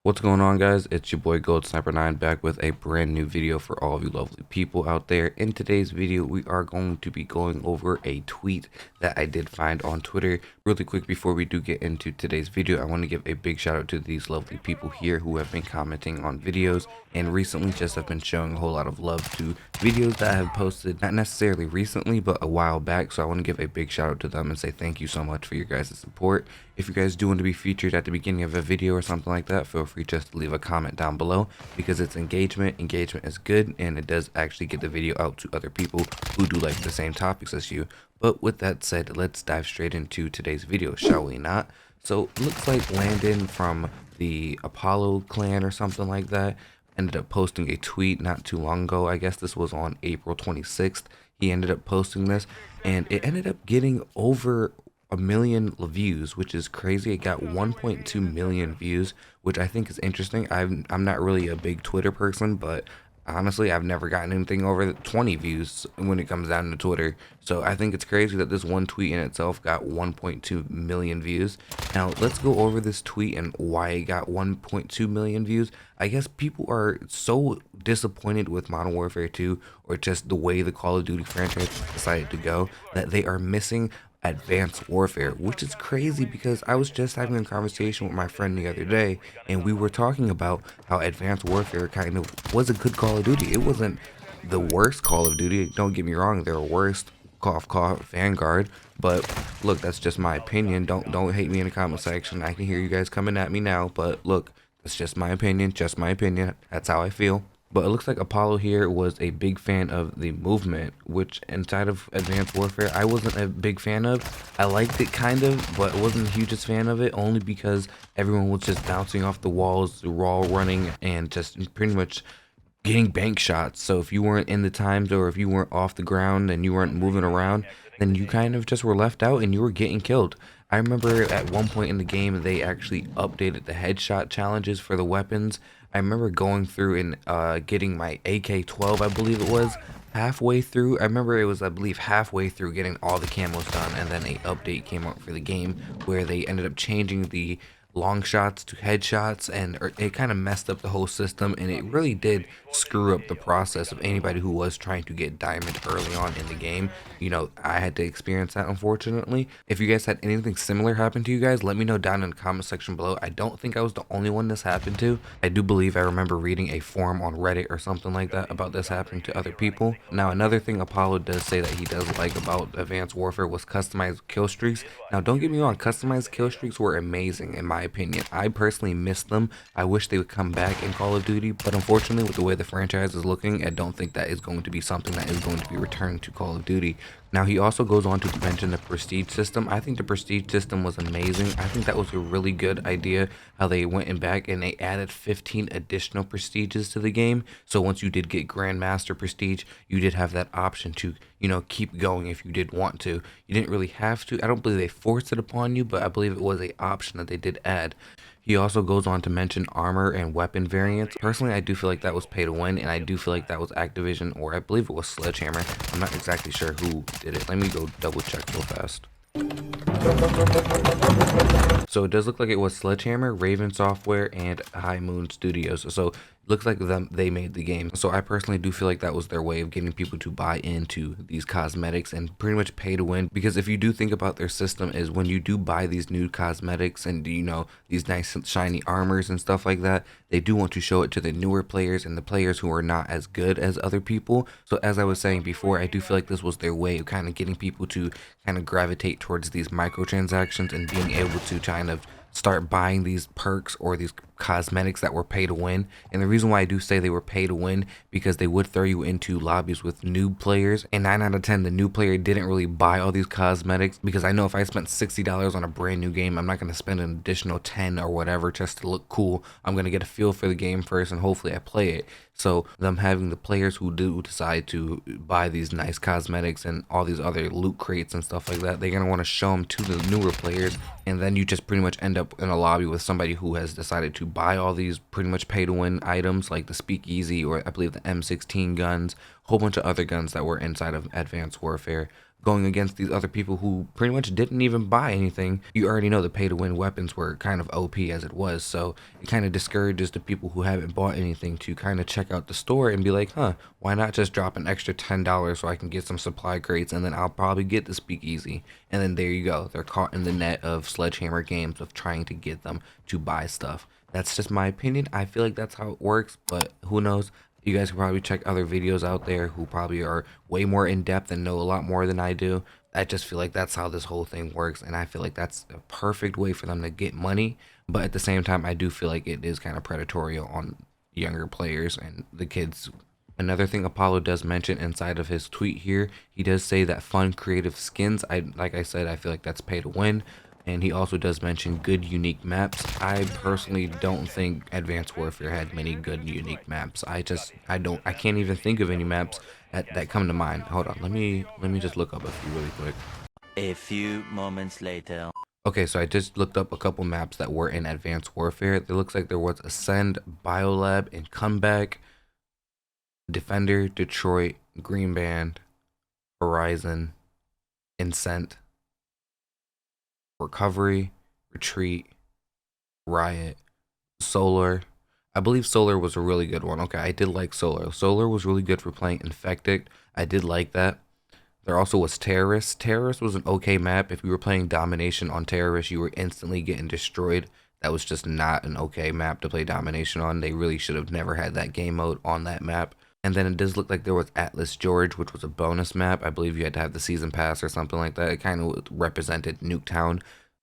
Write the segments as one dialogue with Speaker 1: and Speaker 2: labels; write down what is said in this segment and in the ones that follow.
Speaker 1: What's going on, guys? It's your boy Gold Sniper 9 back with a brand new video for all of you lovely people out there. In today's video, we are going to be going over a tweet that I did find on Twitter. Really quick before we do get into today's video, I want to give a big shout out to these lovely people here who have been commenting on videos and recently just have been showing a whole lot of love to videos that I have posted, not necessarily recently, but a while back. So I want to give a big shout out to them and say thank you so much for your guys' support. If you guys do want to be featured at the beginning of a video or something like that, feel free just to leave a comment down below because it's engagement. Engagement is good and it does actually get the video out to other people who do like the same topics as you. But with that said, let's dive straight into today's video, shall we not? So looks like Landon from the Apollo clan or something like that ended up posting a tweet not too long ago. I guess this was on April 26th. He ended up posting this and it ended up getting over a million views, which is crazy. It got 1.2 million views, which I think is interesting. I'm not really a big Twitter person, but honestly, I've never gotten anything over 20 views when it comes down to Twitter. So I think it's crazy that this one tweet in itself got 1.2 million views. Now, let's go over this tweet and why it got 1.2 million views. I guess people are so disappointed with Modern Warfare 2 or just the way the Call of Duty franchise decided to go that they are missing Advanced Warfare, which is crazy because I was just having a conversation with my friend the other day and we were talking about how Advanced Warfare kind of was a good Call of Duty. It wasn't the worst Call of Duty, don't get me wrong, they're worst, cough Vanguard, but look, that's just my opinion. Don't hate me in the comment section. I can hear you guys coming at me now, but look, it's just my opinion, that's how I feel. But it looks like Apollo here was a big fan of the movement, which inside of Advanced Warfare, I wasn't a big fan of. I liked it kind of, but wasn't the hugest fan of it, only because everyone was just bouncing off the walls, raw running, and just pretty much getting bank shots. So if you weren't in the times or if you weren't off the ground and you weren't moving around, then you kind of just were left out and you were getting killed. I remember at one point in the game, they actually updated the headshot challenges for the weapons. I remember going through and getting my AK-12, I believe it was, halfway through. I remember it was, I believe, halfway through getting all the camos done, and then a update came out for the game where they ended up changing the long shots to headshots, and it kind of messed up the whole system, and it really did screw up the process of anybody who was trying to get diamond early on in the game. You know, I had to experience that, unfortunately. If you guys had anything similar happen to you guys, let me know down in the comment section below. I don't think I was the only one this happened to. I do believe I remember reading a forum on Reddit or something like that about this happening to other people. Now, another thing Apollo does say that he does like about Advanced Warfare was customized kill streaks. Now, don't get me wrong, customized kill streaks were amazing in my opinion. I personally miss them. I wish they would come back in Call of Duty, but unfortunately with the way the franchise is looking, I don't think that is going to be something that is going to be returned to Call of Duty. Now, he also goes on to mention the prestige system. I think the prestige system was amazing. I think that was a really good idea how they went and back and they added 15 additional prestiges to the game. So once you did get Grandmaster prestige, you did have that option to, you know, keep going if you did want to. You didn't really have to. I don't believe they forced it upon you, but I believe it was an option that they did add. He also goes on to mention armor and weapon variants. Personally, I do feel like that was pay to win, and I do feel like that was Activision, or I believe it was Sledgehammer. I'm not exactly sure who did it. Let me go double check real fast. So it does look like it was Sledgehammer, Raven Software, and High Moon Studios. So looks like they made the game. So I personally do feel like that was their way of getting people to buy into these cosmetics and pretty much pay to win. Because if you do think about their system, is when you do buy these new cosmetics and, you know, these nice shiny armors and stuff like that, they do want to show it to the newer players and the players who are not as good as other people. So as I was saying before, I do feel like this was their way of kind of getting people to kind of gravitate towards these microtransactions and being able to kind of start buying these perks or these cosmetics that were pay to win. And the reason why I do say they were pay to win, because they would throw you into lobbies with noob players, and 9 out of 10 the new player didn't really buy all these cosmetics, because I know if I spent $60 on a brand new game, I'm not going to spend an additional 10 or whatever just to look cool. I'm going to get a feel for the game first and hopefully I play it. So them having the players who do decide to buy these nice cosmetics and all these other loot crates and stuff like that, they're going to want to show them to the newer players, and then you just pretty much end up in a lobby with somebody who has decided to buy all these pretty much pay to win items like the Speakeasy, or I believe the M16 guns, a whole bunch of other guns that were inside of Advanced Warfare. going against these other people who pretty much didn't even buy anything. You already know the pay to win weapons were kind of OP as it was, so it kind of discourages the people who haven't bought anything to kind of check out the store and be like, huh, why not just drop an extra $10 so I can get some supply crates, and then I'll probably get the speakeasy. And then there you go, they're caught in the net of Sledgehammer Games of trying to get them to buy stuff. That's just my opinion. I feel like that's how it works, but who knows? You guys can probably check other videos out there who probably are way more in depth and know a lot more than I do. I just feel like that's how this whole thing works, and I feel like that's a perfect way for them to get money. But at the same time, I do feel like it is kind of predatory on younger players and the kids. Another thing Apollo does mention inside of his tweet here, he does say that fun creative skins, like I said, I feel like that's pay to win. And he also does mention good unique maps. I personally don't think Advanced Warfare had many good unique maps. I can't even think of any maps that come to mind. Hold on, let me just look up a few really quick.
Speaker 2: A few moments later.
Speaker 1: Okay, so I just looked up a couple maps that were in Advanced Warfare. It looks like there was Ascend, Biolab, and Comeback, Defender, Detroit, Green Band, Horizon, Incent, Recovery, Retreat, Riot, Solar. I believe Solar was a really good one. Okay, I did like Solar. Solar was really good for playing Infected. I did like that. There also was Terrorist. Terrorist was an okay map. If you were playing Domination on Terrorist, you were instantly getting destroyed. That was just not an okay map to play Domination on. They really should have never had that game mode on that map. And then it does look like there was Atlas George, which was a bonus map. I believe you had to have the season pass or something like that. It kind of represented Nuketown,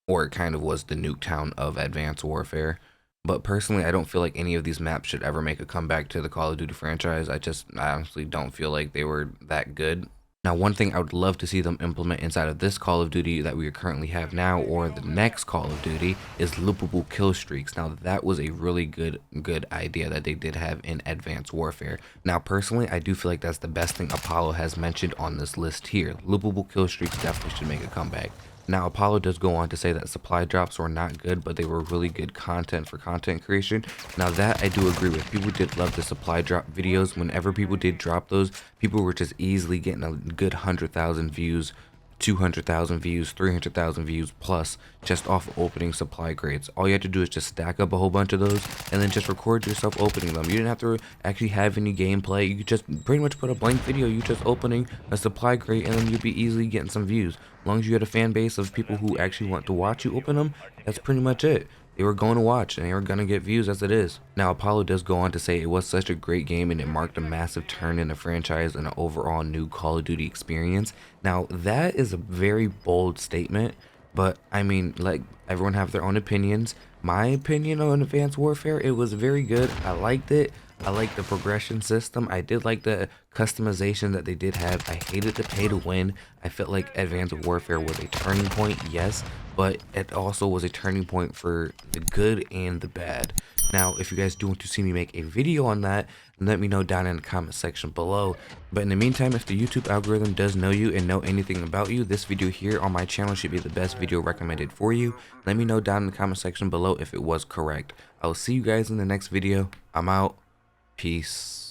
Speaker 1: or it kind of was the Nuketown of Advanced Warfare. But personally, I don't feel like any of these maps should ever make a comeback to the Call of Duty franchise. I honestly don't feel like they were that good. Now, one thing I would love to see them implement inside of this Call of Duty that we currently have now, or the next Call of Duty, is loopable kill streaks. Now, that was a really good idea that they did have in Advanced Warfare. Now, personally, I do feel like that's the best thing Apollo has mentioned on this list here. Loopable kill streaks definitely should make a comeback. Now, Apollo does go on to say that supply drops were not good, but they were really good content for content creation. Now, that I do agree with. People did love the supply drop videos. Whenever people did drop those, people were just easily getting a good 100,000 views, 200,000 views, 300,000 views plus just off opening supply crates. All you had to do is just stack up a whole bunch of those and then just record yourself opening them. You didn't have to actually have any gameplay. You could just pretty much put a blank video, you just opening a supply crate, and then you'd be easily getting some views. As long as you had a fan base of people who actually want to watch you open them, that's pretty much it. They were going to watch and they were going to get views as it is. Now, Apollo does go on to say it was such a great game and it marked a massive turn in the franchise and an overall new Call of Duty experience. Now, that is a very bold statement, but I mean, like, everyone have their own opinions. My opinion on Advanced Warfare, it was very good. I liked it. I like the progression system. I did like the customization that they did have. I hated the pay to win. I felt like Advanced Warfare was a turning point, yes, but it also was a turning point for the good and the bad. Now, if you guys do want to see me make a video on that, let me know down in the comment section below. But in the meantime, if the YouTube algorithm does know you and know anything about you, this video here on my channel should be the best video recommended for you. Let me know down in the comment section below if it was correct. I will see you guys in the next video. I'm out. Peace.